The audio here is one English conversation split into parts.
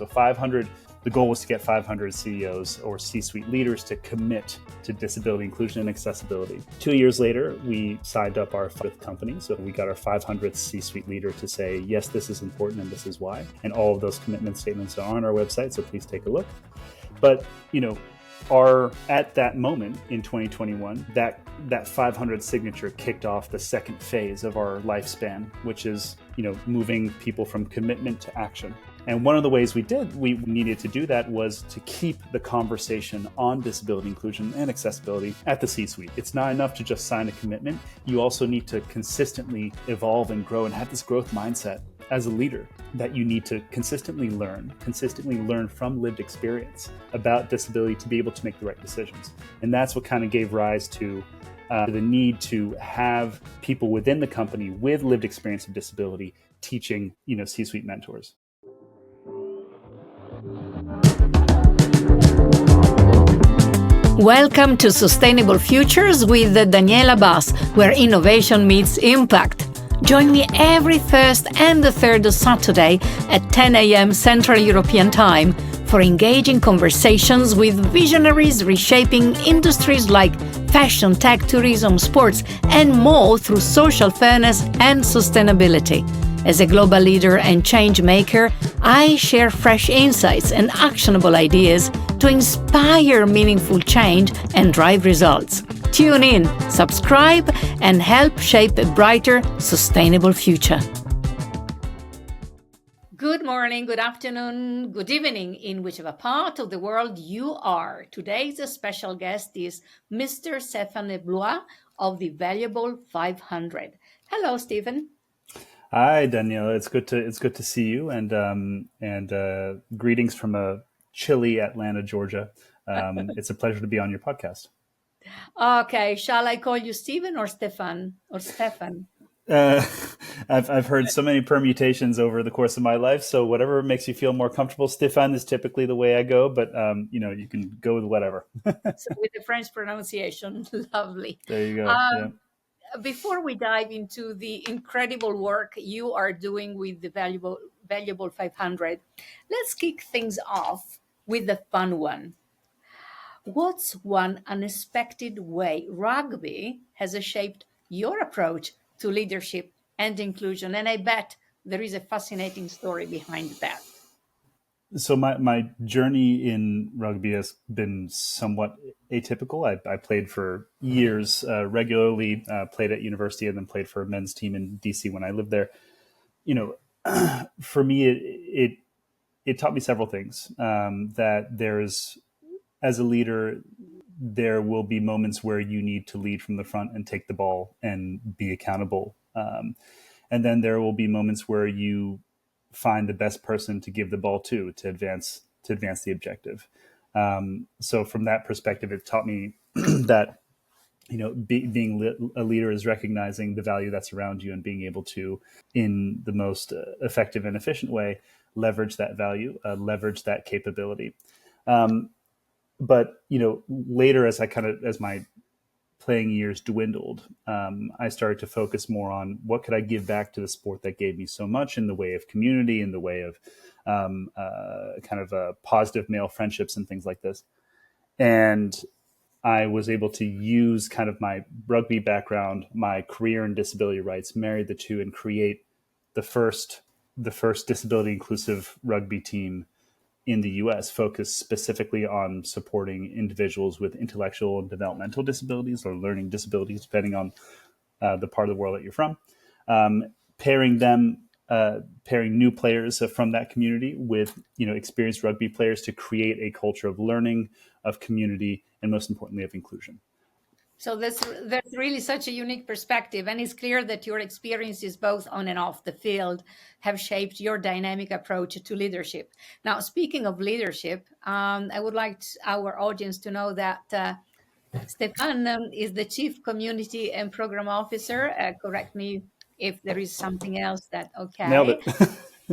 So 500, the goal was to get 500 CEOs or C-suite leaders to commit to disability inclusion and accessibility. 2 years later, we signed up our 5th company. So we got our 500th C-suite leader to say, yes, this is important and this is why. And all of those commitment statements are on our website, so please take a look. But, at that moment in 2021, that 500 signature kicked off the second phase of our lifespan, which is, moving people from commitment to action. And one of the ways we needed to do that was to keep the conversation on disability inclusion and accessibility at the C-suite. It's not enough to just sign a commitment. You also need to consistently evolve and grow and have this growth mindset as a leader that you need to consistently learn from lived experience about disability to be able to make the right decisions. And that's what kind of gave rise to the need to have people within the company with lived experience of disability teaching, C-suite mentors. Welcome to Sustainable Futures with Daniela Bas, where innovation meets impact. Join me every first and the third Saturday at 10 a.m. Central European Time for engaging conversations with visionaries reshaping industries like fashion, tech, tourism, sports, and more through social fairness and sustainability. As a global leader and change maker, I share fresh insights and actionable ideas to inspire meaningful change and drive results. Tune in, subscribe, and help shape a brighter, sustainable future. Good morning, good afternoon, good evening, in whichever part of the world you are. Today's special guest is Mr. Stéphane Leblois of the Valuable 500. Hello, Stephen. Hi, Daniela. It's good to see you, and greetings from a chilly Atlanta, Georgia. It's a pleasure to be on your podcast. Okay, shall I call you Stephen or Stefan or Stefan? I've heard so many permutations over the course of my life, so whatever makes you feel more comfortable. Stefan is typically the way I go, but you can go with whatever. So with the French pronunciation, lovely. There you go. Yeah. Before we dive into the incredible work you are doing with the Valuable 500, let's kick things off with the fun one. What's one unexpected way rugby has shaped your approach to leadership and inclusion? And I bet there is a fascinating story behind that. So my journey in rugby has been somewhat atypical. I played for years regularly, played at university, and then played for a men's team in DC when I lived there. For me, it taught me several things. That there's, as a leader, there will be moments where you need to lead from the front and take the ball and be accountable. And then there will be moments where you find the best person to give the ball to advance the objective. So from that perspective, it taught me that, being a leader is recognizing the value that's around you and being able to, in the most effective and efficient way, leverage that value, leverage that capability. But, later as my playing years dwindled, I started to focus more on what could I give back to the sport that gave me so much in the way of community, in the way of positive male friendships and things like this. And I was able to use kind of my rugby background, my career in disability rights, marry the two and create the first disability inclusive rugby team in the US, focused specifically on supporting individuals with intellectual and developmental disabilities or learning disabilities, depending on the part of the world that you're from, pairing new players from that community with experienced rugby players to create a culture of learning, of community, and most importantly, of inclusion. So that's really such a unique perspective. And it's clear that your experiences both on and off the field have shaped your dynamic approach to leadership. Now, speaking of leadership, I would like our audience to know that Stéphane is the Chief Community and Program Officer. Correct me if there is something else that, okay. Nailed it.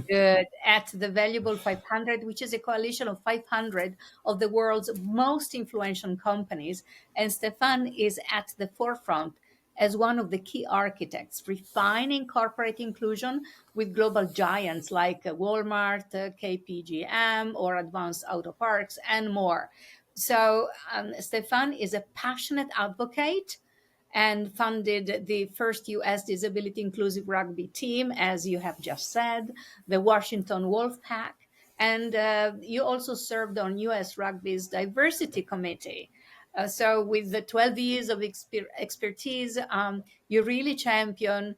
Good. At the Valuable 500, which is a coalition of 500 of the world's most influential companies. And Stéphane is at the forefront as one of the key architects, refining corporate inclusion with global giants like Walmart, KPGM, or Advanced Auto Parks, and more. So Stéphane is a passionate advocate and funded the first U.S. disability inclusive rugby team, as you have just said, the Washington Wolfpack. And you also served on U.S. Rugby's diversity committee. So with the 12 years of expertise, you really champion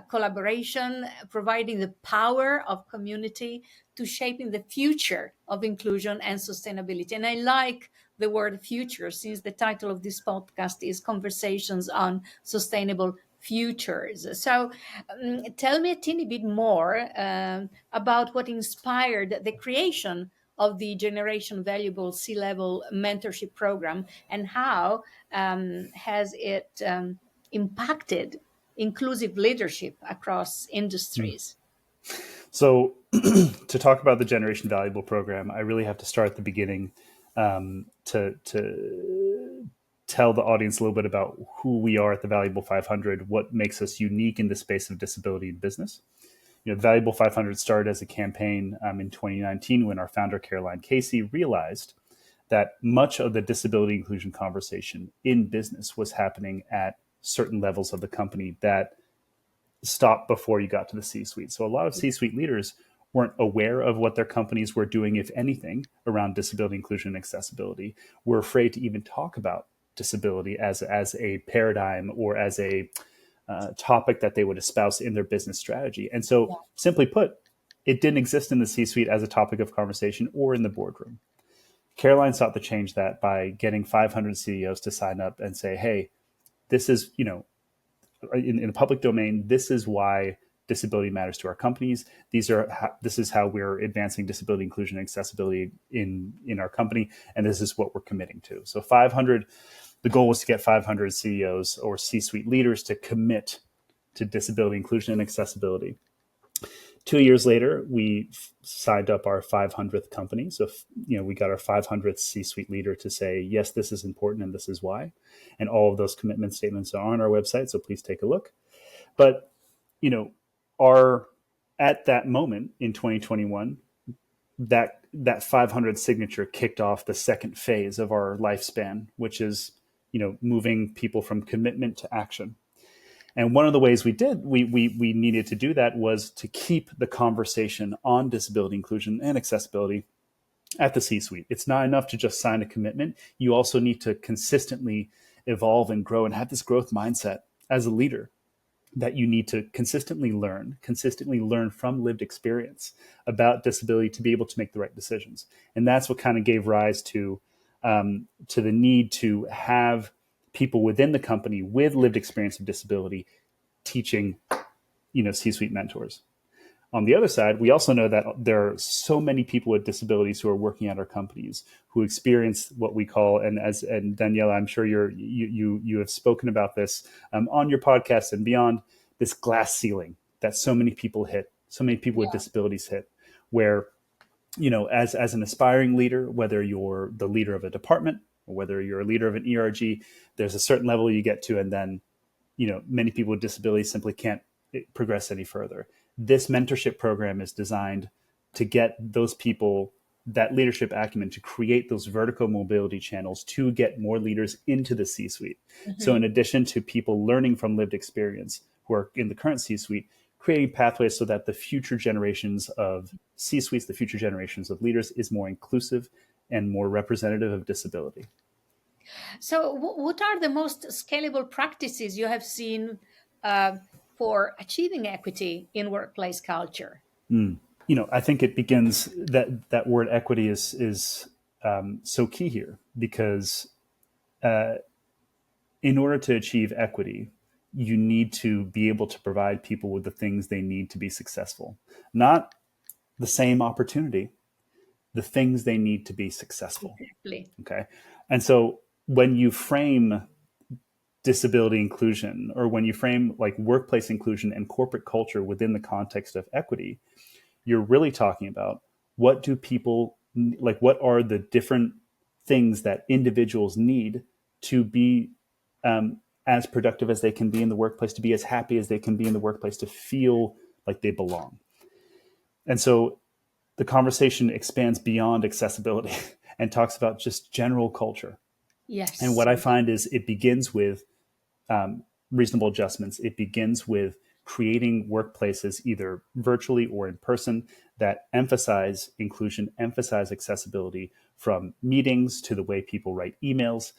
collaboration, providing the power of community to shaping the future of inclusion and sustainability. And I like the word future, since the title of this podcast is Conversations on Sustainable Futures. So tell me a teeny bit more about what inspired the creation of the Generation Valuable C-Level Mentorship Program, and how has it impacted inclusive leadership across industries? So, to talk about the Generation Valuable program, I really have to start at the beginning to tell the audience a little bit about who we are at the Valuable 500, what makes us unique in the space of disability in business. The Valuable 500 started as a campaign in 2019 when our founder, Caroline Casey, realized that much of the disability inclusion conversation in business was happening at certain levels of the company that stopped before you got to the C-suite. So a lot of C-suite leaders weren't aware of what their companies were doing, if anything, around disability inclusion and accessibility. Were afraid to even talk about disability as a paradigm or as a topic that they would espouse in their business strategy. And so, simply put, it didn't exist in the C-suite as a topic of conversation or in the boardroom. Caroline sought to change that by getting 500 CEOs to sign up and say, hey, this is, in the public domain, this is why disability matters to our companies. This is how we're advancing disability inclusion and accessibility in our company, and this is what we're committing to. So 500, the goal was to get 500 CEOs or C-suite leaders to commit to disability inclusion and accessibility. 2 years later, we signed up our 500th company. So, we got our 500th C-suite leader to say, yes, this is important and this is why. And all of those commitment statements are on our website, so please take a look. But, at that moment in 2021, that 500 signature kicked off the second phase of our lifespan, which is, moving people from commitment to action. And one of the ways we needed to do that was to keep the conversation on disability inclusion and accessibility at the C-suite. It's not enough to just sign a commitment. You also need to consistently evolve and grow and have this growth mindset as a leader, that you need to consistently learn from lived experience about disability to be able to make the right decisions. And that's what kind of gave rise to the need to have people within the company with lived experience of disability teaching, C-suite mentors. On the other side, we also know that there are so many people with disabilities who are working at our companies who experience what we call, and Daniela, I'm sure you have spoken about this on your podcast and beyond, this glass ceiling that so many people with disabilities hit, where, as an aspiring leader, whether you're the leader of a department or whether you're a leader of an ERG, there's a certain level you get to, and then, many people with disabilities simply can't progress any further. This mentorship program is designed to get those people that leadership acumen to create those vertical mobility channels to get more leaders into the C-suite. Mm-hmm. So in addition to people learning from lived experience who are in the current C-suite, creating pathways so that the future generations of C-suites, the future generations of leaders, is more inclusive and more representative of disability. So what are the most scalable practices you have seen for achieving equity in workplace culture? I think it begins that word equity is so key here, because in order to achieve equity, you need to be able to provide people with the things they need to be successful. Not the same opportunity, the things they need to be successful. Exactly. Okay. And so when you frame disability inclusion, or when you frame like workplace inclusion and corporate culture within the context of equity, you're really talking about what do people like, what are the different things that individuals need to be as productive as they can be in the workplace, to be as happy as they can be in the workplace, to feel like they belong. And so the conversation expands beyond accessibility and talks about just general culture. And Yes. what I find is it begins with reasonable adjustments. It begins with creating workplaces, either virtually or in person, that emphasize inclusion, emphasize accessibility, from meetings to the way people write emails,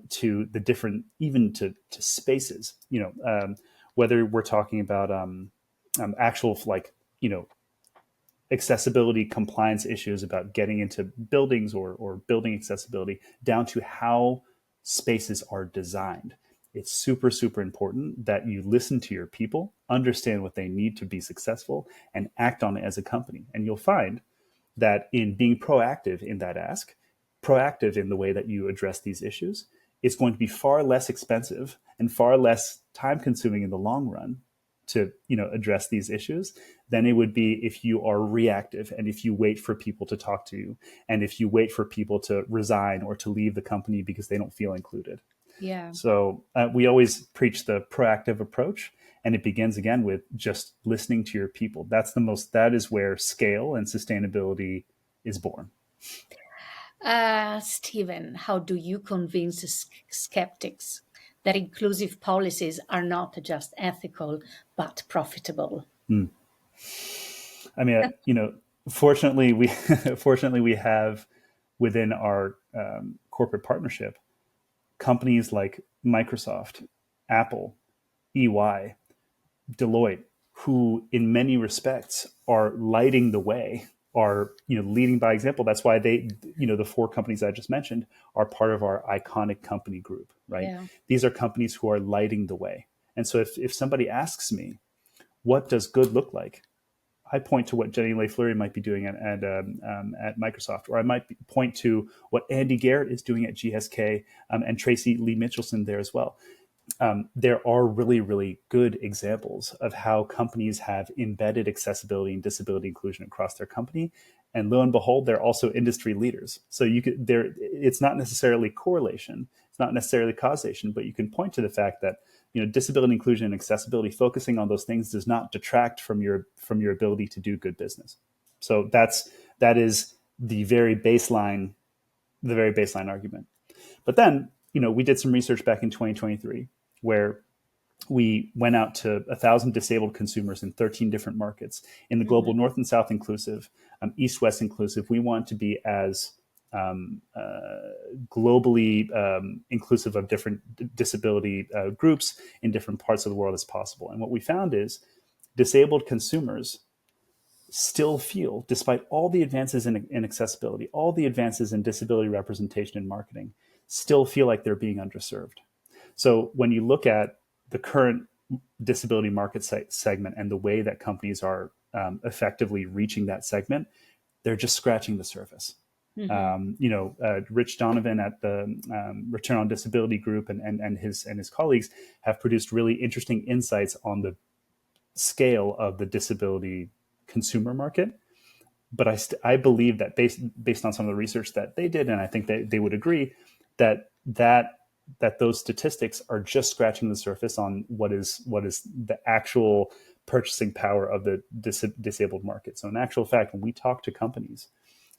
to the different, even to spaces. Whether we're talking about actual, like, accessibility compliance issues about getting into buildings, or building accessibility, down to how spaces are designed. It's super, super important that you listen to your people, understand what they need to be successful, and act on it as a company. And you'll find that in being proactive in that ask, proactive in the way that you address these issues, it's going to be far less expensive and far less time consuming in the long run to address these issues than it would be if you are reactive, and if you wait for people to talk to you, and if you wait for people to resign or to leave the company because they don't feel included. Yeah. So we always preach the proactive approach, and it begins again with just listening to your people. That is where scale and sustainability is born. Stephen, how do you convince skeptics that inclusive policies are not just ethical but profitable? I mean, fortunately, we have within our corporate partnership companies like Microsoft, Apple, EY, Deloitte, who in many respects are lighting the way, are leading by example. That's why they, the four companies I just mentioned are part of our iconic company group, right? Yeah. These are companies who are lighting the way. And so if somebody asks me, what does good look like? I point to what Jenny LeFleury might be doing at Microsoft, or I might point to what Andy Garrett is doing at GSK, and Tracy Lee Mitchelson there as well. There are really, really good examples of how companies have embedded accessibility and disability inclusion across their company. And lo and behold, they're also industry leaders. So it's not necessarily correlation, it's not necessarily causation, but you can point to the fact that disability inclusion and accessibility, focusing on those things, does not detract from your ability to do good business. So that is the very baseline argument. But then, we did some research back in 2023 where we went out to 1,000 disabled consumers in 13 different markets in the global North and South inclusive, East-West inclusive. We want to be as globally inclusive of different disability groups in different parts of the world as possible. And what we found is disabled consumers still feel, despite all the advances in accessibility, all the advances in disability representation and marketing, still feel like they're being underserved. So when you look at the current disability market segment and the way that companies are effectively reaching that segment, they're just scratching the surface. Rich Donovan at the Return on Disability Group and his colleagues have produced really interesting insights on the scale of the disability consumer market. But I believe that based on some of the research that they did, and I think they would agree, that those statistics are just scratching the surface on what is the actual purchasing power of the disabled market. So in actual fact, when we talk to companies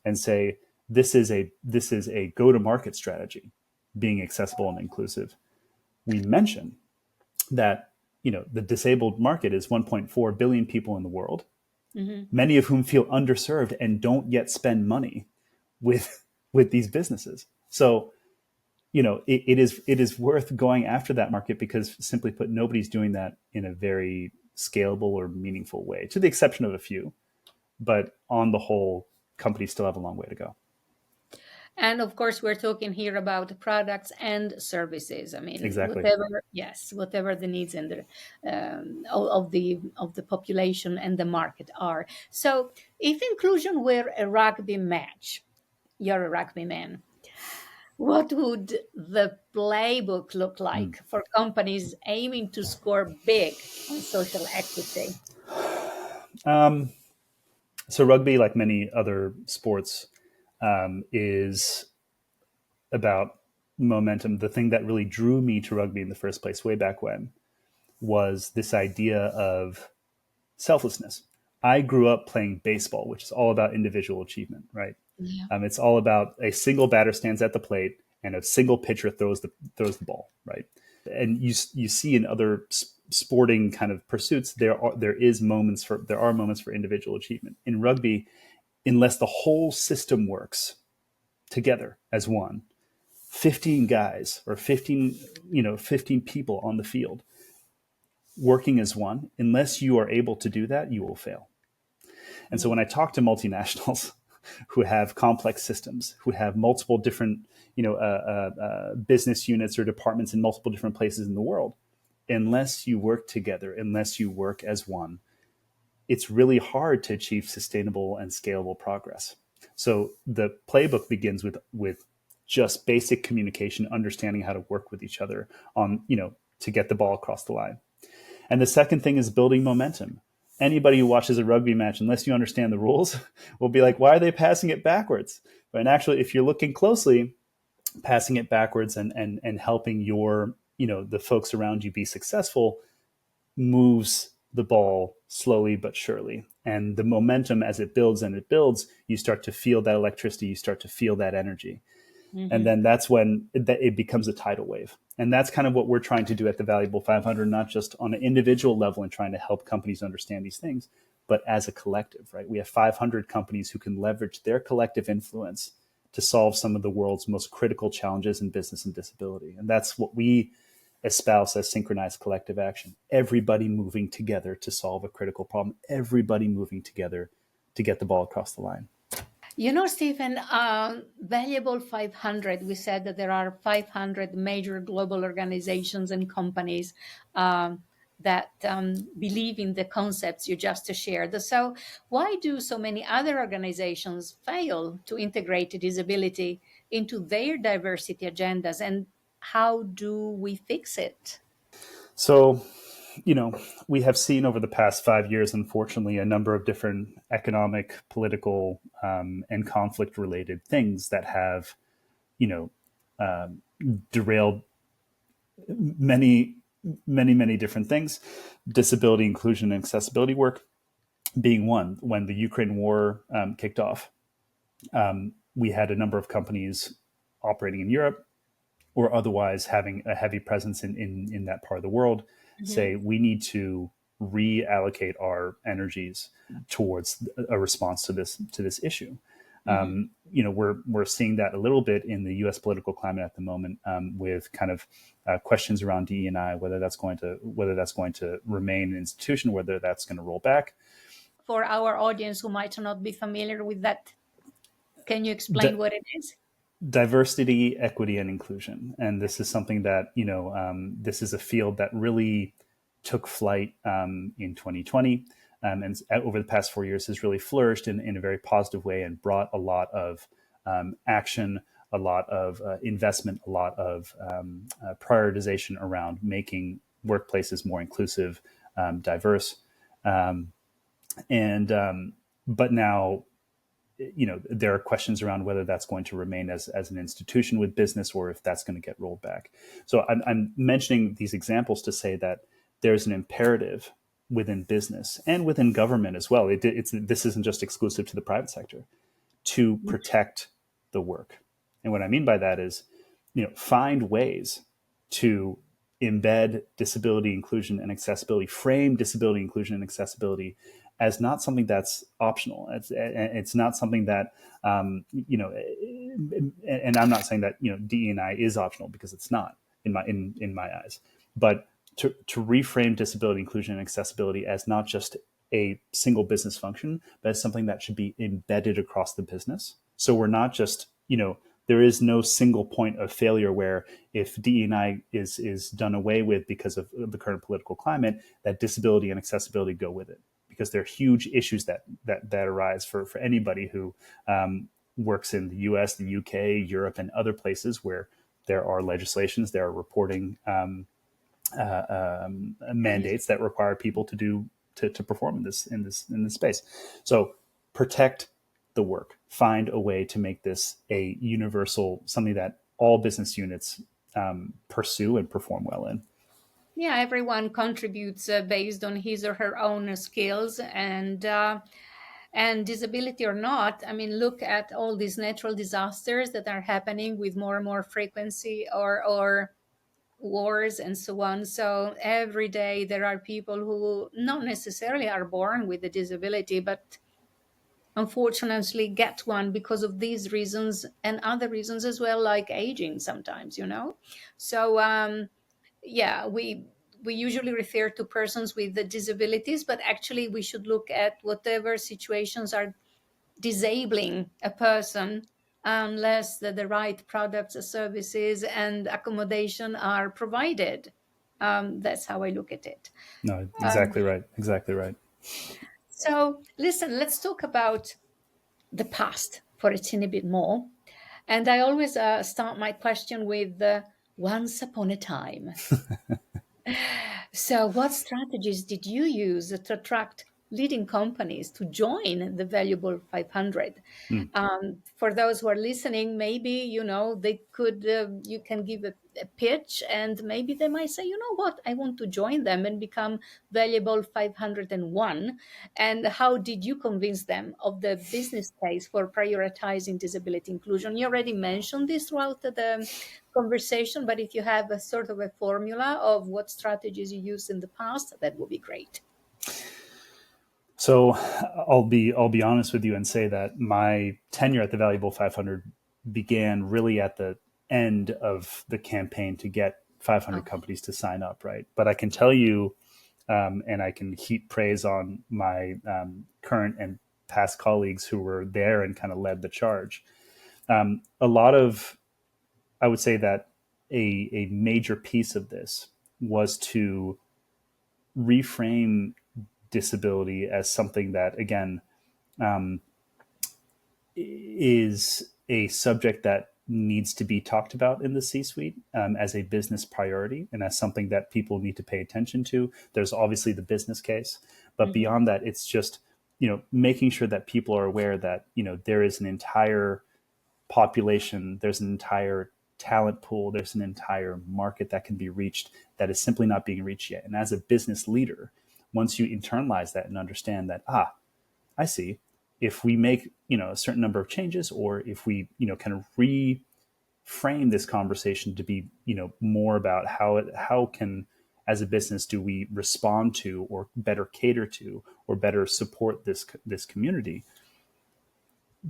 and say, this is a go-to-market strategy, being accessible and inclusive, we mention that the disabled market is 1.4 billion people in the world, many of whom feel underserved and don't yet spend money with these businesses. So it is worth going after that market, because simply put, nobody's doing that in a very scalable or meaningful way, to the exception of a few. But on the whole, companies still have a long way to go. And of course, we're talking here about products and services. I mean, Exactly. whatever the needs and of the population and the market are. So, if inclusion were a rugby match, you're a rugby man. What would the playbook look like for companies aiming to score big on social equity? So rugby, like many other sports, is about momentum, the thing that really drew me to rugby in the first place way back when, was this idea of selflessness. I grew up playing baseball, which is all about individual achievement, right? Yeah. It's all about a single batter stands at the plate and a single pitcher throws the ball, right? And you see in other sporting kind of pursuits, there are moments for individual achievement. In rugby, unless the whole system works together as one, 15 guys or 15 people on the field working as one, unless you are able to do that, you will fail. And so when I talk to multinationals who have complex systems, who have multiple different business units or departments in multiple different places in the world, unless you work together, unless you work as one, it's really hard to achieve sustainable and scalable progress. So the playbook begins with just basic communication, understanding how to work with each other to get the ball across the line. And the second thing is building momentum. Anybody who watches a rugby match, unless you understand the rules, will be like, why are they passing it backwards? But actually, if you're looking closely, passing it backwards and helping the folks around you be successful moves the ball slowly but surely. And the momentum, as it builds and it builds, you start to feel that electricity, you start to feel that energy. And then that's when it becomes a tidal wave. And that's kind of what we're trying to do at the Valuable 500, not just on an individual level and trying to help companies understand these things, but as a collective, right? We have 500 companies who can leverage their collective influence to solve some of the world's most critical challenges in business and disability. And that's what we espouse as synchronized collective action. Everybody moving together to solve a critical problem, everybody moving together to get the ball across the line. You know, Stephen, Valuable 500, we said that there are 500 major global organizations and companies that believe in the concepts you just shared. So why do so many other organizations fail to integrate disability into their diversity agendas, and how do we fix it? So, we have seen over the past 5 years, unfortunately, a number of different economic, political, and conflict-related things that have, derailed many, many, many different things. Disability inclusion and accessibility work being one. When the Ukraine war kicked off, we had a number of companies operating in Europe or otherwise having a heavy presence in that part of the world say we need to reallocate our energies towards a response to this issue. We're seeing that a little bit in the U.S. political climate at the moment, with kind of questions around DE&I, whether that's going to remain an institution, whether that's going to roll back. For our audience who might not be familiar with that, can you explain what it is? Diversity, equity, and inclusion. And this is something that, this is a field that really took flight in 2020. And over the past 4 years has really flourished in a very positive way and brought a lot of action, a lot of investment, a lot of prioritization around making workplaces more inclusive, diverse. But now, there are questions around whether that's going to remain as an institution with business or if that's going to get rolled back. So I'm mentioning these examples to say that there's an imperative within business and within government as well. This isn't just exclusive to the private sector to protect the work. And what I mean by that is, find ways to embed disability inclusion and accessibility, frame disability inclusion and accessibility as not something that's optional. It's not something that, and I'm not saying that, DE&I is optional, because it's not in my eyes, but to reframe disability inclusion and accessibility as not just a single business function, but as something that should be embedded across the business. So we're not just, there is no single point of failure where if DE&I is done away with because of the current political climate, that disability and accessibility go with it. Because there are huge issues that arise for anybody who works in the US, the UK, Europe, and other places where there are legislations, there are reporting mandates that require people to perform in this space. So protect the work. Find a way to make this a universal, something that all business units pursue and perform well in. Yeah, everyone contributes based on his or her own skills and disability or not. I mean, look at all these natural disasters that are happening with more and more frequency, or wars and so on. So every day there are people who not necessarily are born with a disability, but unfortunately get one because of these reasons and other reasons as well, like aging sometimes, So yeah, we usually refer to persons with the disabilities, but actually we should look at whatever situations are disabling a person, unless the right products, services, and accommodation are provided. That's how I look at it. No, Um, exactly right. Exactly right. so, listen, let's talk about the past for a teeny bit more. And I always start my question with once upon a time. So, what strategies did you use to attract leading companies to join the Valuable 500? Mm. For those who are listening, maybe they could. You can give a pitch, and maybe they might say, "You know what? I want to join them and become Valuable 501." And how did you convince them of the business case for prioritizing disability inclusion? You already mentioned this throughout the conversation, but if you have a sort of a formula of what strategies you used in the past, that would be great. So I'll be honest with you and say that my tenure at the Valuable 500 began really at the end of the campaign to get 500 Okay. companies to sign up, right? But I can tell you, and I can heap praise on my current and past colleagues who were there and kind of led the charge. A lot of, I would say that a major piece of this was to reframe disability as something that, again, is a subject that needs to be talked about in the C-suite as a business priority and as something that people need to pay attention to. There's obviously the business case, but Mm-hmm. beyond that, it's just making sure that people are aware that there is an entire population, there's an entire talent pool, there's an entire market that can be reached that is simply not being reached yet. And as a business leader, once you internalize that and understand that, I see, if we make a certain number of changes, or if we kind of reframe this conversation to be more about how can, as a business, do we respond to, or better cater to, or better support this community,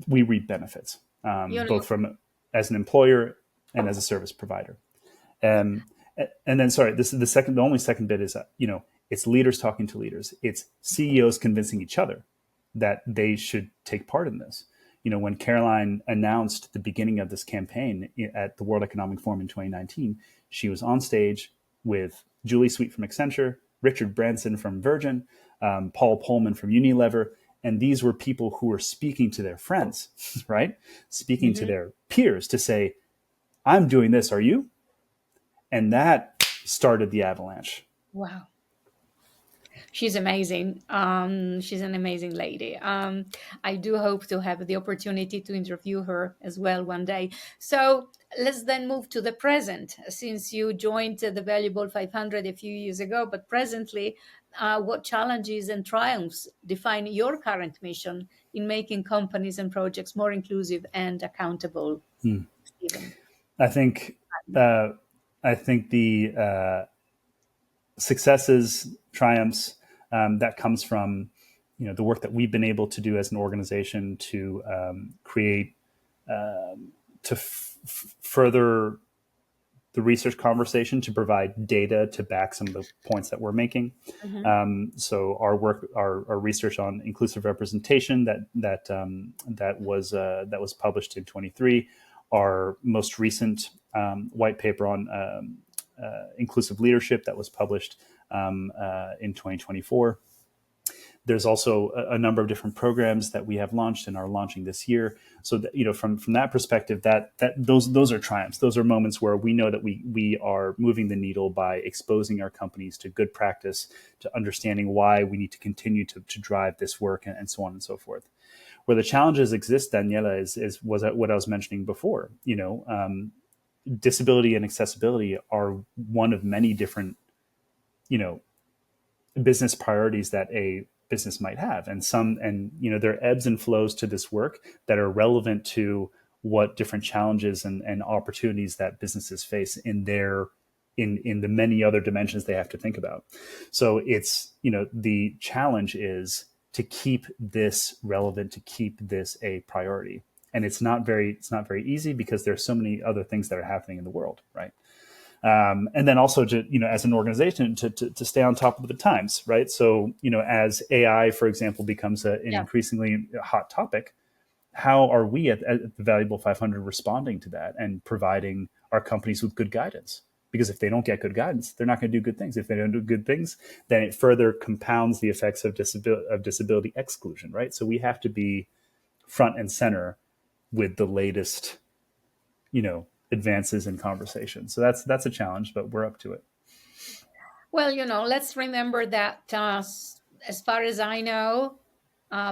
we reap benefits, You know, both from as an employer and as a service provider. Um, and then, sorry, this is the only second bit is, it's leaders talking to leaders. It's CEOs convincing each other that they should take part in this. When Caroline announced the beginning of this campaign at the World Economic Forum in 2019, she was on stage with Julie Sweet from Accenture, Richard Branson from Virgin, Paul Pullman from Unilever. And these were people who were speaking to their friends, right? Speaking to mm-hmm. their peers to say, I'm doing this, are you? And that started the avalanche. Wow. She's amazing. She's an amazing lady. I do hope to have the opportunity to interview her as well one day. So let's then move to the present. Since you joined the Valuable 500 a few years ago, but presently, what challenges and triumphs define your current mission in making companies and projects more inclusive and accountable, Stephen? I think uh, the successes, triumphs, that comes from the work that we've been able to do as an organization to create further the research conversation, to provide data to back some of the points that we're making. Mm-hmm. So our work, our research on inclusive representation that was published in 23, our most recent white paper on inclusive leadership that was published in 2024. There's also a number of different programs that we have launched and are launching this year. So that, from that perspective, that those are triumphs. Those are moments where we know that we are moving the needle by exposing our companies to good practice, to understanding why we need to continue to drive this work, and so on and so forth. Where the challenges exist, Daniela, was what I was mentioning before. disability and accessibility are one of many different, business priorities that a business might have. And there are ebbs and flows to this work that are relevant to what different challenges and opportunities that businesses face in the many other dimensions they have to think about. So it's, the challenge is to keep this relevant, to keep this a priority. And it's not very easy because there's so many other things that are happening in the world, right? And then also to, as an organization to stay on top of the times, right? So, as AI, for example, becomes an increasingly hot topic, how are we at the Valuable 500 responding to that and providing our companies with good guidance? Because if they don't get good guidance, they're not going to do good things. If they don't do good things, then it further compounds the effects of disability exclusion, right? So we have to be front and center with the latest, advances in conversation. So that's a challenge, but we're up to it. Well, let's remember that as far as I know,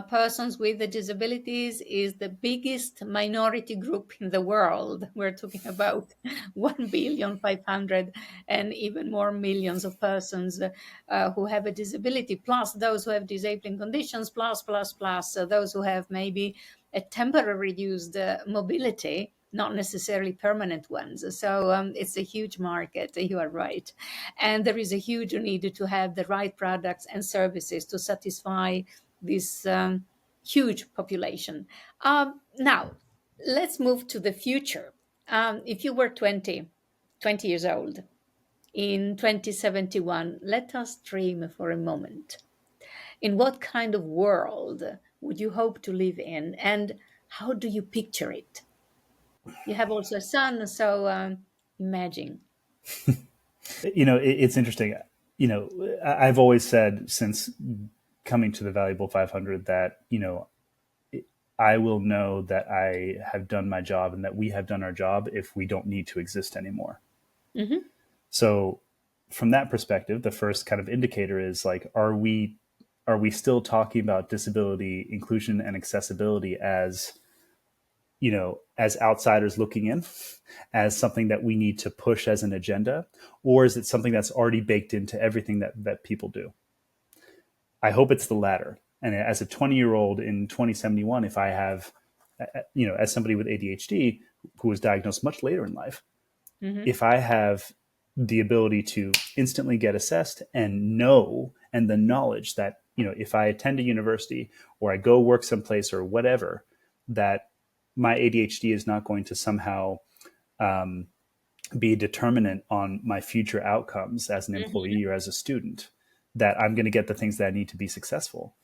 persons with disabilities is the biggest minority group in the world. We're talking about 1,500,000,000 and even more millions of persons who have a disability, plus those who have disabling conditions, plus those who have maybe a temporary reduced mobility, not necessarily permanent ones. So it's a huge market, you are right. And there is a huge need to have the right products and services to satisfy this huge population. Now, let's move to the future. If you were 20 years old in 2071, let us dream for a moment. In what kind of world would you hope to live in, and how do you picture it? You have also a son, so imagine. It's interesting. I've always said since coming to the Valuable 500 that, I will know that I have done my job and that we have done our job if we don't need to exist anymore. Mm-hmm. So from that perspective, the first kind of indicator is like, are we still talking about disability, inclusion, and accessibility as, as outsiders looking in, as something that we need to push as an agenda, or is it something that's already baked into everything that people do? I hope it's the latter. And as a 20-year-old in 2071, if I have, as somebody with ADHD who was diagnosed much later in life, Mm-hmm. if I have the ability to instantly get assessed and know, and the knowledge that, if I attend a university or I go work someplace or whatever, that my ADHD is not going to somehow be a determinant on my future outcomes as an employee or as a student, that I'm going to get the things that I need to be successful.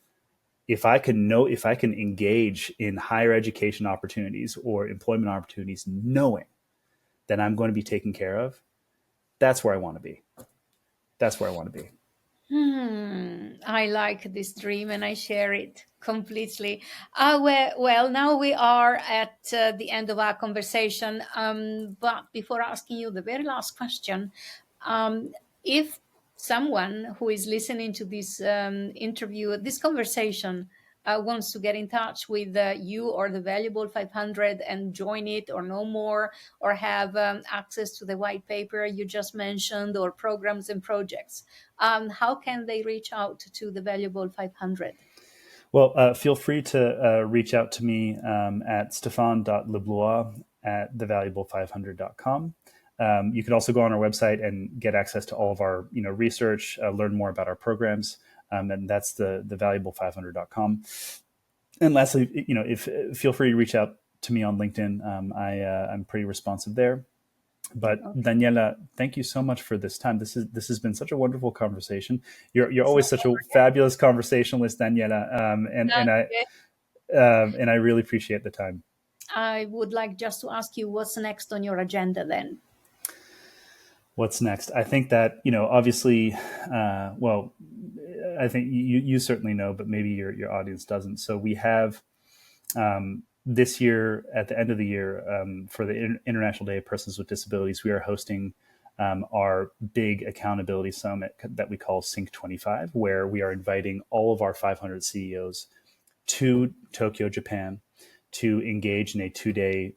If I can engage in higher education opportunities or employment opportunities, knowing that I'm going to be taken care of, that's where I want to be. That's where I want to be. I like this dream and I share it completely. Well, now we are at the end of our conversation. But before asking you the very last question, if someone who is listening to this interview, this conversation, wants to get in touch with you or the Valuable 500 and join it or know more or have access to the white paper you just mentioned or programs and projects, how can they reach out to the Valuable 500? Well, feel free to reach out to me at Stéphane.Leblois at thevaluable500.com. You can also go on our website and get access to all of our research, learn more about our programs, and that's the thevaluable500.com. And lastly, if feel free to reach out to me on LinkedIn. I'm pretty responsive there. But Daniela, thank you so much for this time. This has been such a wonderful conversation. You're always such a fabulous conversationalist, Daniela, and I really appreciate the time. I would like just to ask you what's next on your agenda then. What's next? I think that obviously, well, I think you certainly know, but maybe your audience doesn't. So we have. This year, at the end of the year, for the International Day of Persons with Disabilities, we are hosting our big accountability summit that we call Sync 25, where we are inviting all of our 500 CEOs to Tokyo, Japan, to engage in a 2-day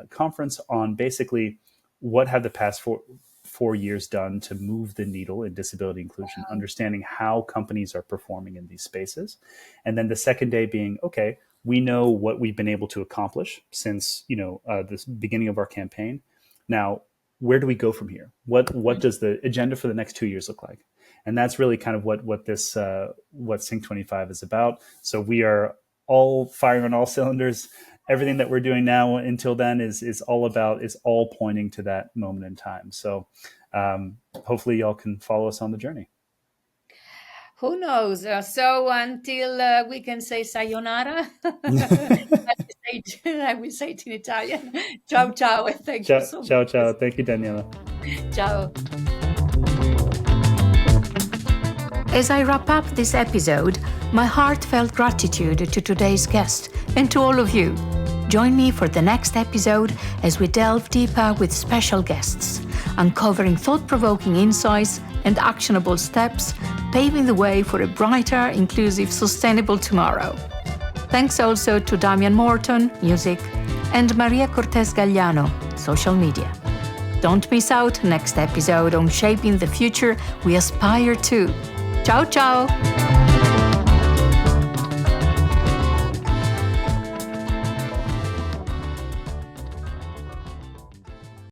conference on basically what have the past 4 years done to move the needle in disability inclusion, understanding how companies are performing in these spaces. And then the second day being, okay, we know what we've been able to accomplish since, this beginning of our campaign. Now, where do we go from here? What does the agenda for the next 2 years look like? And that's really kind of what Sync 25 is about. So we are all firing on all cylinders. Everything that we're doing now until then is all pointing to that moment in time. So hopefully y'all can follow us on the journey. Who knows? So until we can say sayonara, I will say it in Italian. Ciao, ciao, and thank you so much. Ciao, ciao. Thank you, Daniela. Ciao. As I wrap up this episode, my heartfelt gratitude to today's guest and to all of you. Join me for the next episode as we delve deeper with special guests, uncovering thought-provoking insights and actionable steps, paving the way for a brighter, inclusive, sustainable tomorrow. Thanks also to Damian Morton, music, and Maria Cortez Gagliano, social media. Don't miss out next episode on shaping the future we aspire to. Ciao, ciao!